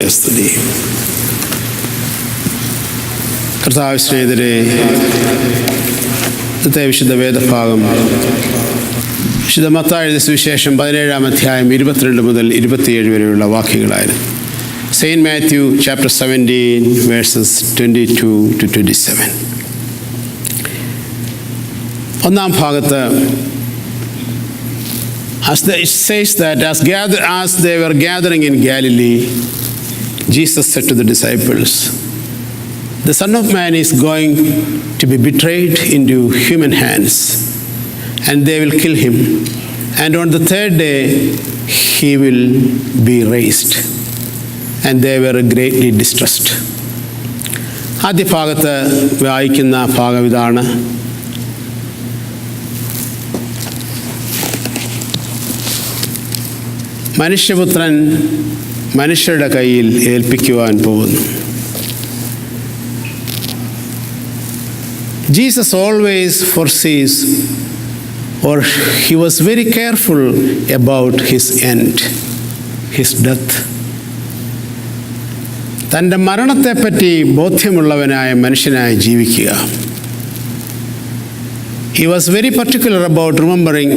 ദൈവത്തെ സ്തുതി. കർത്താവ് സ്നേഹിതരെ, ഇന്നത്തെ വിശുദ്ധ വേദഭാഗം വിശുദ്ധ മത്തായി എഴുതിയ സുവിശേഷം 17-ാം അധ്യായം 22 മുതൽ 27 വരെയുള്ള വാക്യങ്ങളായിരുന്നു. St. Matthew chapter 17 verses 22 to 27. ഒന്നാം ഭാഗത്ത് it says that as they were gathering in Galilee, Jesus said to the disciples, "The Son of Man is going to be betrayed into human hands, and they will kill him, and on the third day he will be raised." And they were greatly distressed. ആദ്യ ഭാഗത്ത് വായിക്കുന്ന ഭാഗം ഇതാണ്. മനുഷ്യപുത്രൻ മനുഷ്യരുടെ കയ്യിൽ ഏൽപ്പിക്കുവാൻ പോകുന്നു. Jesus always foresees, or he was very careful about his end, his death. തൻ്റെ മരണത്തെപ്പറ്റി ബോധ്യമുള്ളവനായ മനുഷ്യനായി ജീവിക്കുക. He was very particular about remembering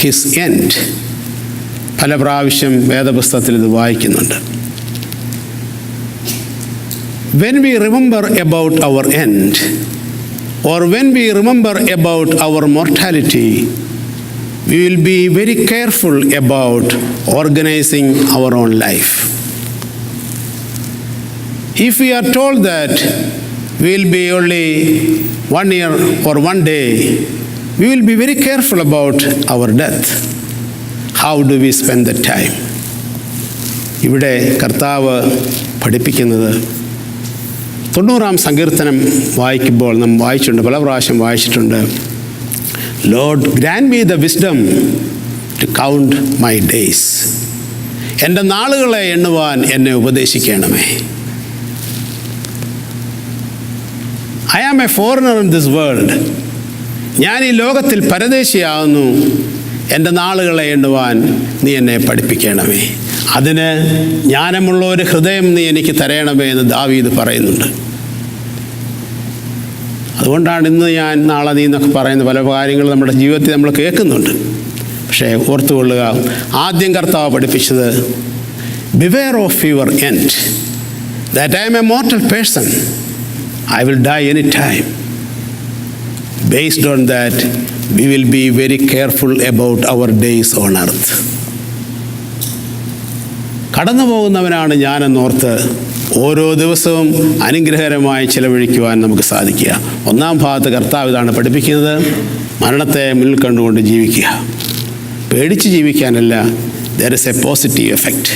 his end. പല പ്രാവശ്യം വേദപുസ്തകത്തിൽ ഇത് വായിക്കുന്നുണ്ട്. When we remember about our end, or when we remember about our mortality, we will be very careful about organizing our own life. If we are told that we will be only 1 year or 1 day, we will be very careful about our death. How do we spend the time? ഇവിടെ കർത്താവ് പഠിപ്പിക്കുന്നത് 90-ാം സങ്കീർത്തനം വായിക്കുമ്പോൾ നാം വായിച്ചിട്ടുണ്ട്, പല പ്രാവശ്യം വായിച്ചിട്ടുണ്ട്. Lord, grant me the wisdom to count my days. എൻ്റെ നാളുകളെ എണ്ണുവാൻ എന്നെ ഉപദേശിക്കണമേ. I am a foreigner in this world. ഞാൻ ഈ ലോകത്തിൽ പരദേശിയാകുന്നു. എൻ്റെ നാളുകളെ എണ്ണുവാൻ നീ എന്നെ പഠിപ്പിക്കണമേ. അതിന് ജ്ഞാനമുള്ള ഒരു ഹൃദയം നീ എനിക്ക് തരയണമേ എന്ന് ദാവീദ് പറയുന്നുണ്ട്. അതുകൊണ്ടാണ് ഇന്ന് ഞാൻ നാളെ നീ എന്നൊക്കെ പറയുന്ന പല കാര്യങ്ങളും നമ്മുടെ ജീവിതത്തിൽ നമ്മൾ കേൾക്കുന്നുണ്ട്. പക്ഷേ ഓർത്തുകൊള്ളുക, ആദ്യം കർത്താവ് പഠിപ്പിച്ചത് beware of your end, that I am a mortal person, I will die any time. Based on that, we will be very careful about our days on earth. കടന്നു പോകുന്നവനാണ് ഞാനെന്നോർത്ത് ഓരോ ദിവസവും അനുഗ്രഹകരമായി ചിലവഴിക്കുവാൻ നമുക്ക് സാധിക്കുക. ഒന്നാം ഭാഗത്ത് കർത്താവ് ഇതാണ് പഠിപ്പിക്കുന്നത്. മരണത്തെ മുന്നിൽ കണ്ടുകൊണ്ട് ജീവിക്കുക, പേടിച്ച് ജീവിക്കാനല്ല. there is a positive effect.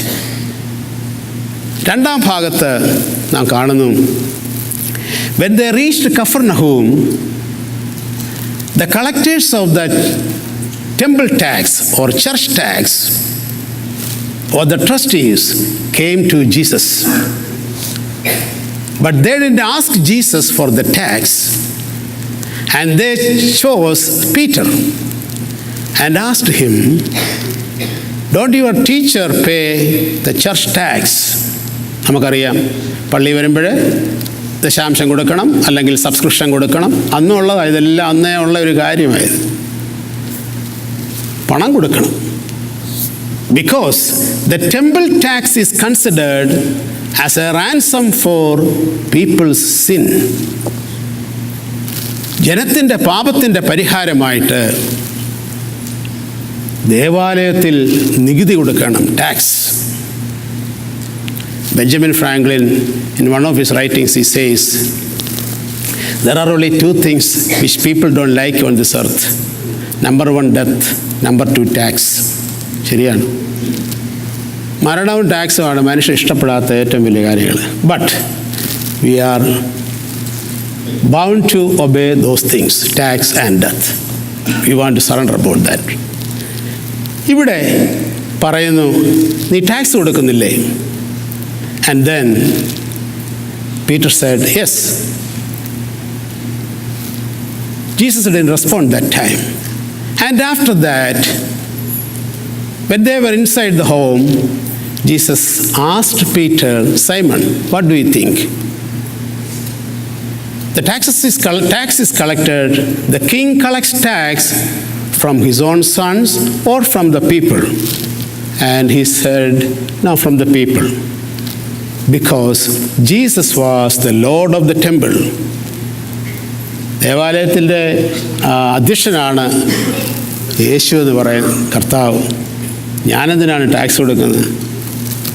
രണ്ടാം ഭാഗത്ത് നാം കാണുന്നു, when they reached Capernaum, the collectors of the temple tax or church tax or the trustees came to Jesus. But they didn't ask Jesus for the tax, and they chose Peter and asked him, "Don't your teacher pay the church tax?" നമുക്കറിയാം, പള്ളി വരുമ്പോൾ ദശാംശം കൊടുക്കണം, അല്ലെങ്കിൽ subscription കൊടുക്കണം. അന്നുള്ളതാണ് ഇതെല്ലാം, അന്നേ ഉള്ള ഒരു കാര്യമായത്. പണം കൊടുക്കണം. Because the temple tax is considered as a ransom for people's sin. ജനത്തിൻ്റെ പാപത്തിൻ്റെ പരിഹാരമായിട്ട് ദേവാലയത്തിൽ നികുതി കൊടുക്കണം, tax. Benjamin Franklin, in one of his writings, he says, there are only 2 things which people don't like on this earth. Number 1, death. Number 2, tax. ശരിയാണ്. മരണവും ടാക്സുമാണ് മനുഷ്യൻ ഇഷ്ടപ്പെടാത്ത ഏറ്റവും വലിയ കാര്യങ്ങൾ. But we are bound to obey those things, tax and death. We want to surrender about that. ഇവിടെ പറയുന്നു, നീ tax കൊടുക്കുന്നില്ലേ? And then Peter said, yes. Jesus didn't respond that time. And after that, when they were inside the home, Jesus asked Peter, Simon, what do you think? The tax is collected. The king collects tax from his own sons or from the people. And he said, no, from the people. Because Jesus was the Lord of the temple. ദേവാലയത്തിൻ്റെ അധ്യക്ഷനാണ് യേശു എന്ന് പറയുന്ന കർത്താവ്. ഞാനെന്തിനാണ് tax കൊടുക്കുന്നത്?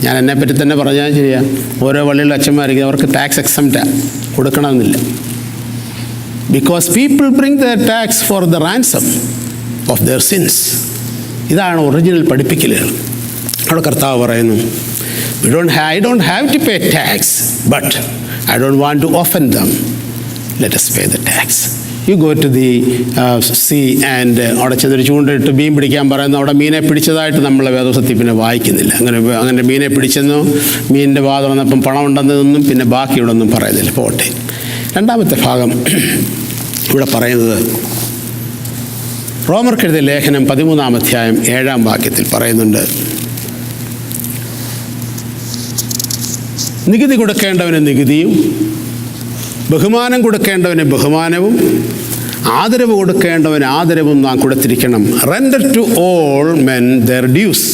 ഞാൻ എന്നെപ്പറ്റി തന്നെ പറഞ്ഞാൽ ശരിയാ. ഓരോ പള്ളിയിലെ അച്ഛന്മാർക്ക് അവർക്ക് ടാക്സ് എക്സംപ്റ്റാണ്, കൊടുക്കണമെന്നില്ല. Because people bring the tax for the ransom of their sins. ഇതാണ് ഒറിജിനൽ പഠിപ്പിക്കലുകൾ. അവിടെ കർത്താവ് പറയുന്നു, I don't have to pay tax, but I don't want to offend them. Let us pay the tax. You go to the sea and അവിടെ ചെന്നൊരു ചൂണ്ടിട്ട് മീൻ പിടിക്കാൻ പറയുന്നു. അവിടെ മീനെ പിടിച്ചതായിട്ട് നമ്മളെ വേദപുസ്തകത്തിൽ പിന്നെ വായിക്കുന്നില്ല. അങ്ങനെ മീനെ പിടിച്ചെന്നോ മീനിൻ്റെ വാ തുറന്നപ്പം പണം ഉണ്ടെന്നതൊന്നും പിന്നെ ബാക്കിയുടെ ഒന്നും പറയുന്നില്ല. പോട്ടെ. രണ്ടാമത്തെ ഭാഗം ഇവിടെ പറയുന്നത് റോമർക്കെഴുതിയ ലേഖനം 13-ാം അധ്യായം 7-ാം വാക്യത്തിൽ പറയുന്നുണ്ട്, നികുതി കൊടുക്കേണ്ടവന് നികുതിയും ബഹുമാനം കൊടുക്കേണ്ടവന് ബഹുമാനവും ആദരവ് കൊടുക്കേണ്ടവന് ആദരവും നാം കൊടുത്തിരിക്കണം. Render to all men their dues.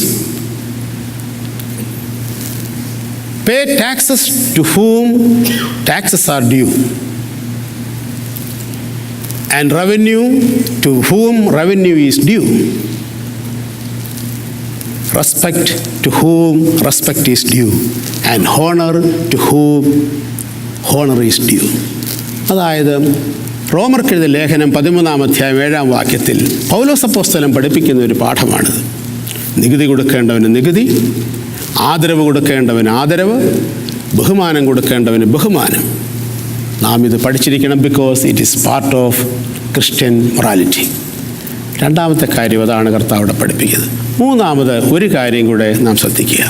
Pay taxes to whom taxes are due, and revenue to whom revenue is due. Respect to whom respect is due, and honor to whom honor is due. അതായത് റോമർക്കെഴുതിയ ലേഖനം 13-ാം അധ്യായം 7-ാം വാക്യത്തിൽ പൗലോസ് അപ്പോസ്തലൻ പഠിപ്പിക്കുന്ന ഒരു പാഠമാണിത്. നികുതി കൊടുക്കേണ്ടവന് നികുതി, ആദരവ് കൊടുക്കേണ്ടവന് ആദരവ്, ബഹുമാനം കൊടുക്കേണ്ടവന് ബഹുമാനം. നാം ഇത് പഠിച്ചിരിക്കണം. Because it is part of Christian morality. രണ്ടാമത്തെ കാര്യം അതാണ് കർത്താവ് ഇവിടെ പഠിപ്പിക്കുന്നത്. മൂന്നാമത് ഒരു കാര്യം കൂടെ നാം ശ്രദ്ധിക്കുക.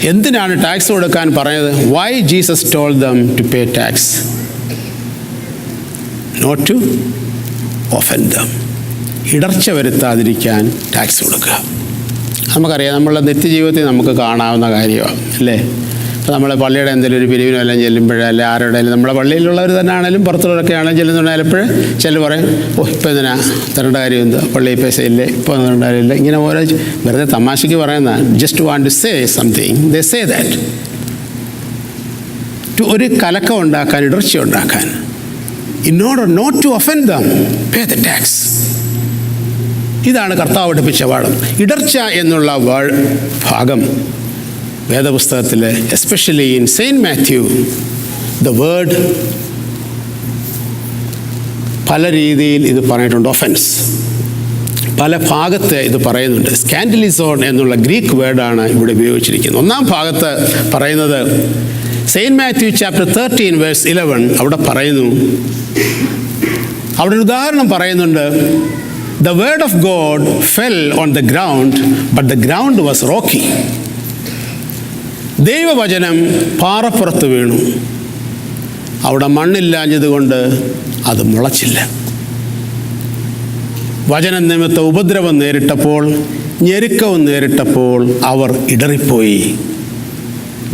എന്തിനാണ് ടാക്സ് കൊടുക്കാൻ പറഞ്ഞത്? Why Jesus told them to pay tax? Not to offend them. ഇടർച്ച വരുത്താതിരിക്കാൻ ടാക്സ് കൊടുക്കുക. നമുക്കറിയാം, നമ്മളുടെ നിത്യജീവിതത്തിൽ നമുക്ക് കാണാവുന്ന കാര്യമാണ് അല്ലേ. ഇപ്പോൾ നമ്മൾ പള്ളിയുടെ എന്തെങ്കിലും ഒരു പിരിവിനോ എല്ലാം ചെല്ലുമ്പോഴേ അല്ലെ ആരുടെയും നമ്മളെ പള്ളിയിലുള്ളവർ തന്നെ ആണെങ്കിലും പുറത്തുള്ളവരൊക്കെ ആണെങ്കിലും ചെല്ലുന്നുണ്ടെങ്കിൽ എപ്പോഴും ചിലർ പറയും, ഓ ഇപ്പോൾ ഇതിനാ തരേണ്ട കാര്യം എന്താ, പള്ളിയിൽ പൈസ ഇല്ലേ, ഇപ്പോൾ തരേണ്ട കാര്യമില്ല. ഇങ്ങനെ ഓരോ വെറുതെ തമാശയ്ക്ക് പറയുന്ന, just want to say something, they say that to ഒരു കലക്കം ഉണ്ടാക്കാൻ, ഇടർച്ച ഉണ്ടാക്കാൻ. In order not to offend them, pay the tax. ഇതാണ് കർത്താവ് പഠിപ്പിച്ച പാഠം. ഇടർച്ച എന്നുള്ള ഭാഗം വേദപുസ്തകത്തിൽ, especially in saint Matthew, the word പല രീതിയിൽ ഇത് പറഞ്ഞിട്ടുണ്ട്. ഒഫൻസ് പല ഭാഗത്ത് ഇത് പറയുന്നുണ്ട്. സ്കാൻഡലിസോൺ എന്നുള്ള ഗ്രീക്ക് വേർഡാണ് ഇവിടെ ഉപയോഗിച്ചിരിക്കുന്നത്. ഒന്നാം ഭാഗത്ത് പറയുന്നത് സെയിൻറ്റ് മാത്യു ചാപ്റ്റർ 13 വേഴ്സ് 11. അവിടെ പറയുന്നു, അവിടെ ഒരു ഉദാഹരണം പറയുന്നുണ്ട്. The word of God fell on the ground, but the ground was rocky. ദൈവവചനം പാറപ്പുറത്ത് വീണു, അവിടെ മണ്ണില്ലാഞ്ഞതുകൊണ്ട് അത് മുളച്ചില്ല. വചനം നിമിത്തം ഉപദ്രവം നേരിട്ടപ്പോൾ, ഞെരുക്കവും നേരിട്ടപ്പോൾ അവർ ഇടറിപ്പോയി.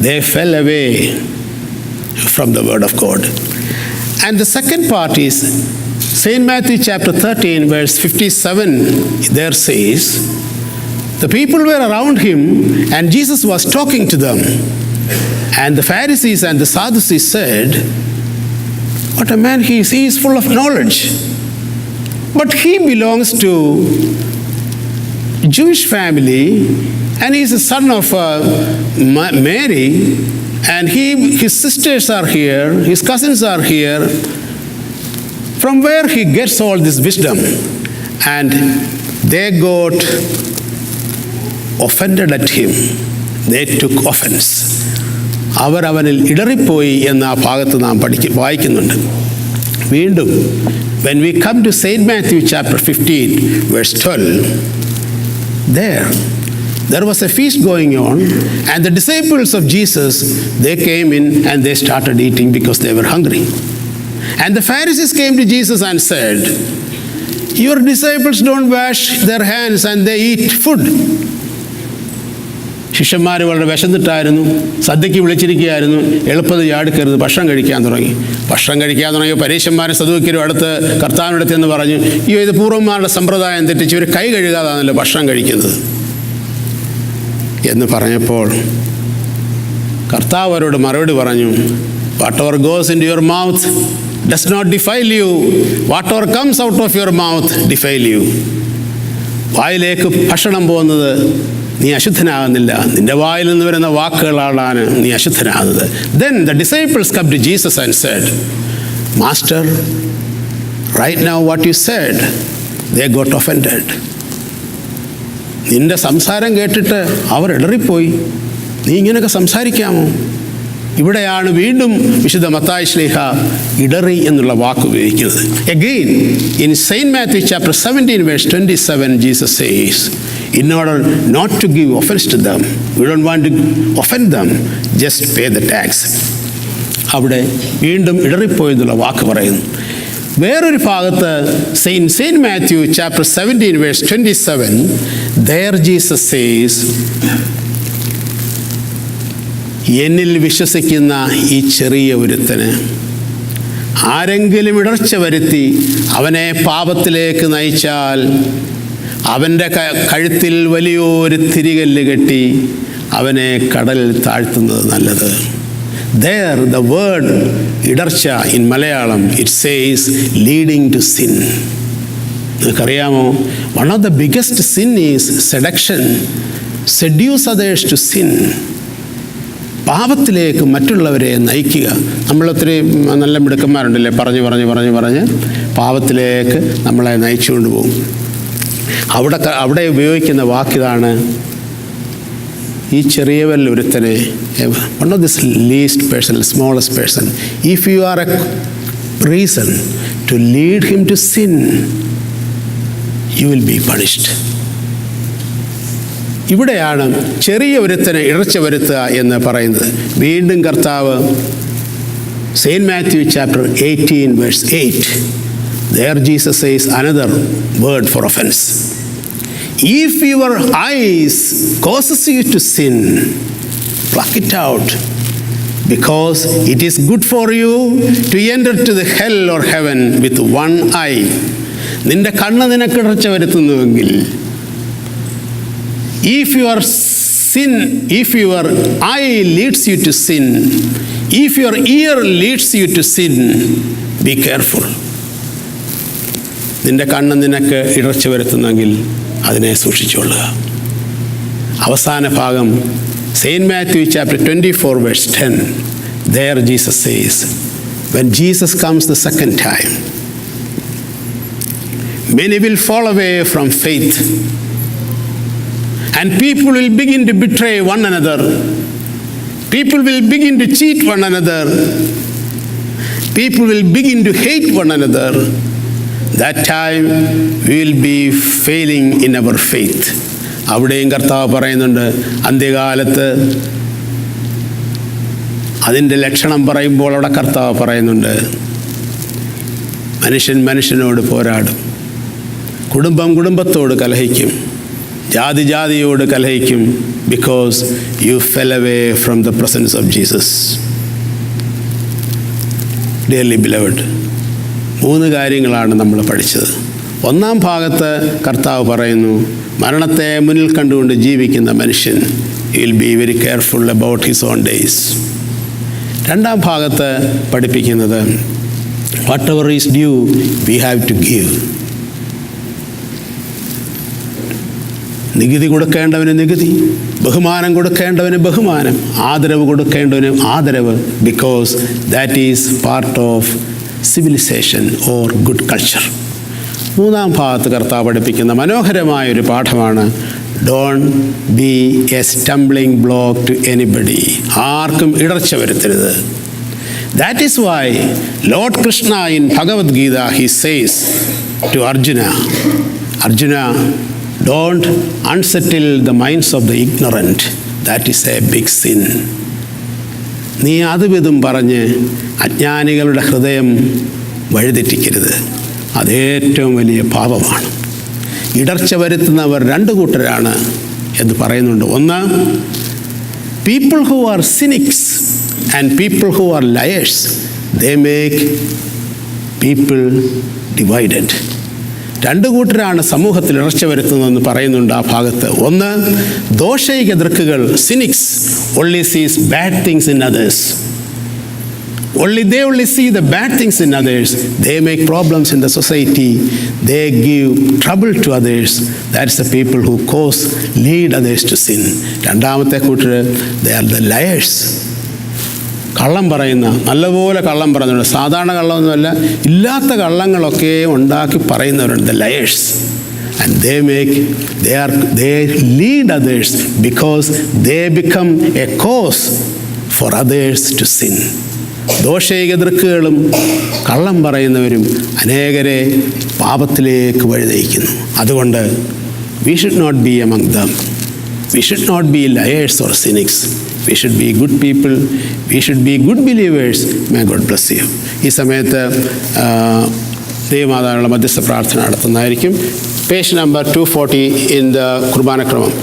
They fell away from the word of God. And the second part is St. Matthew chapter 13 verse 57. There says, the people were around him and Jesus was talking to them. And the Pharisees and the Sadducees said, what a man he is. He is full of knowledge. But he belongs to Jewish family and he is a son of Mary, and his sisters are here, his cousins are here. From where he gets all this wisdom? And they got offended at him. They took offense. അവർ അവനിൽ ഇടറിപ്പോയി എന്ന ആ ഭാഗത്ത് നാം വായിക്കുന്നുണ്ട്. വീണ്ടും when we come to St. Matthew chapter 15 verse 12, there was a feast going on, and the disciples of Jesus, they came in and they started eating because they were hungry. And the Pharisees came to Jesus and said, your disciples don't wash their hands and they eat food. ശിഷ്യന്മാർ വളരെ വിശന്നിട്ടായിരുന്നു, സദ്യയ്ക്ക് വിളിച്ചിരിക്കുകയായിരുന്നു. എളുപ്പത്തിൽ ചാടിക്കരുത്, ഭക്ഷണം കഴിക്കാൻ തുടങ്ങി. പരീശന്മാരും സദൂക്യരും അടുത്ത് കർത്താവിനടുത്ത് എന്ന് പറഞ്ഞു, ഇത് പൂർവ്വന്മാരുടെ സമ്പ്രദായം തെറ്റിച്ച് ഇവർ കൈ കഴുകാതാണല്ലോ ഭക്ഷണം കഴിക്കുന്നത് എന്ന് പറഞ്ഞപ്പോൾ കർത്താവ് അവരോട് മറുപടി പറഞ്ഞു, whatever goes into your mouth does not defile you. Whatever comes out of your mouth defile you. വായിലേക്ക് ഭക്ഷണം പോകുന്നത് നീ അശുദ്ധനാകുന്നില്ല, നിന്റെ വായിൽ നിന്ന് വരുന്ന വാക്കുകളാണ് നീ അശുദ്ധനാകുന്നത്. Then the disciples come to Jesus and said, Master, right now what you said, they got offended. നിന്റെ സംസാരം കേട്ടിട്ട് അവർ ഇടറിപ്പോയി. നീ ഇങ്ങനെയൊക്കെ സംസാരിക്കാമോ? ഇവിടെയാണ് വീണ്ടും വിശുദ്ധ മത്തായി ശ്ലീഹ ഇടറി എന്നുള്ള വാക്ക് ഉപയോഗിക്കുന്നത്. Again, in St. Matthew chapter 17 verse 27, Jesus says, in order not to give offense to them, we don't want to offend them, just pay the tax. അവിടെ വീണ്ടും ഇടറിപ്പോയെന്നുള്ള വാക്ക് പറയുന്നു. വേറൊരു ഭാഗത്ത് St. Matthew chapter 17 verse 27, there Jesus says, എന്നിൽ വിശ്വസിക്കുന്ന ഈ ചെറിയ ഒരുത്തന് ആരെങ്കിലും ഇടർച്ച വരുത്തി അവനെ പാപത്തിലേക്ക് നയിച്ചാൽ അവൻ്റെ കഴുത്തിൽ വലിയൊരു തിരികല്ല് കെട്ടി അവനെ കടലിൽ താഴ്ത്തുന്നത് നല്ലത്. There the word ഇടർച്ച in Malayalam it says leading to sin. നിങ്ങൾക്കറിയാമോ, one of the biggest sin is seduction. Seduce others to sin. പാപത്തിലേക്ക് മറ്റുള്ളവരെ നയിക്കുക. നമ്മളൊത്തിരി നല്ല മിടുക്കന്മാരുണ്ടല്ലേ, പറഞ്ഞ് പാപത്തിലേക്ക് നമ്മളെ നയിച്ചുകൊണ്ട് പോകും. അവിടെ ഉപയോഗിക്കുന്ന വാക്കിതാണ്, ഈ ചെറിയവരിൽ ഒരുത്തനെ, one of this least person, smallest person, if you are a reason to lead him to sin, you will be punished. ഇവിടെയാണ് ചെറിയ ഒരുത്തനെ ഇടർച്ച വരുത്തുക എന്ന് പറയുന്നത്. വീണ്ടും കർത്താവ് St. Matthew chapter 18 verse 8, there Jesus says another word for offense. If your eyes causes you to sin, pluck it out, because it is good for you to enter to the hell or heaven with one eye. നിന്റെ കണ്ണ് നിനക്ക് ഇടർച്ച വരുത്തുന്നുവെങ്കിൽ, if your eye leads you to sin, if your ear leads you to sin, be careful. നിന്റെ കണ്ണ് നിനക്ക് ഇടർച്ച വരുത്തുന്നെങ്കിൽ അതിനെ സൂക്ഷിച്ചുകൊള്ളുക. അവസാന ഭാഗം St. Matthew chapter 24 verse 10, there Jesus says, when Jesus comes the second time, many will fall away from faith, and people will begin to betray one another. People will begin to cheat one another. People will begin to hate one another. That time we will be failing in our faith. അവിടെയും കർത്താവ് പറയുന്നുണ്ട്, അന്ത്യകാലത്ത് അതിൻ്റെ ലക്ഷണം പറയുമ്പോൾ അവിടെ കർത്താവ് പറയുന്നുണ്ട്, മനുഷ്യൻ മനുഷ്യനോട് പോരാടും, കുടുംബം കുടുംബത്തോട് കലഹിക്കും, ജാതി ജാതിയോട് കലഹിക്കും, because you fell away from the presence of Jesus. Dearly beloved, 3 കാര്യങ്ങളാണ് നമ്മൾ പഠിച്ചത്. ഒന്നാം ഭാഗത്ത് കർത്താവ് പറയുന്നു, മരണത്തെ മുന്നിൽ കണ്ടുകൊണ്ട് ജീവിക്കുന്ന മനുഷ്യൻ will be very careful about his own days. രണ്ടാം ഭാഗത്ത് പഠിപ്പിക്കുന്നത്, whatever is due we have to give. നികുതി കൊടുക്കേണ്ടവന് നികുതി, ബഹുമാനം കൊടുക്കേണ്ടവന് ബഹുമാനം, ആദരവ് കൊടുക്കേണ്ടവന് ആദരവ്, because that is part of civilization or good culture. മൂന്നാം ഭാഗത്ത് കർത്താവ് പഠിപ്പിക്കുന്ന മനോഹരമായൊരു പാഠമാണ്, don't be A stumbling block two anybody. ആർക്കും ഇടർച്ച വരുത്തരുത്. That is why Lord Krishna in Bhagavad Gita, he says to Arjuna, don't unsettle the minds of the ignorant. That is a big sin. നീ അതും ഇതും പറഞ്ഞ് അജ്ഞാനികളുടെ ഹൃദയം വഴിതെറ്റിക്കരുത്. അതേറ്റവും വലിയ പാപമാണ്. ഇടർച്ച വരുത്തുന്നവർ 2 കൂട്ടരാണ് എന്ന് പറയുന്നുണ്ട്. ഒന്ന്, People who are cynics and people who are liars, they make people divided. രണ്ട് കൂട്ടരാണ് സമൂഹത്തിൽ ഇടർച്ച വരുത്തുന്നതെന്ന് പറയുന്നുണ്ട് ആ ഭാഗത്ത്. ഒന്ന്, ദോഷൈക ദൃക്കുകൾ, സിനിക്സ്, only sees bad things in others. They only see the bad things in others. They make problems in the society. They give trouble to others. That's the people who lead others to sin. രണ്ടാമത്തെ കൂട്ടർ, they are the liars. കള്ളം പറയുന്ന, നല്ലപോലെ കള്ളം പറയുന്നുണ്ട്. സാധാരണ കള്ളമൊന്നുമല്ല, ഇല്ലാത്ത കള്ളങ്ങളൊക്കെ ഉണ്ടാക്കി പറയുന്നവരുണ്ട്, the liars. And they lead others because they become a cause for others to sin. ദോഷൈക ദൃക്കുകളും കള്ളം പറയുന്നവരും അനേകരെ പാപത്തിലേക്ക് വഴിനയിക്കുന്നു. അതുകൊണ്ട് we should not be among them. We should not be liars or cynics. We should be good people. We should be good believers. May God bless you. ഈ സമയത്ത് ദൈവമാതാവിനുള്ള മധ്യസ്ഥ പ്രാർത്ഥന നടത്തുന്നതായിരിക്കും. Page number 240 in the കുർബാനക്രമം.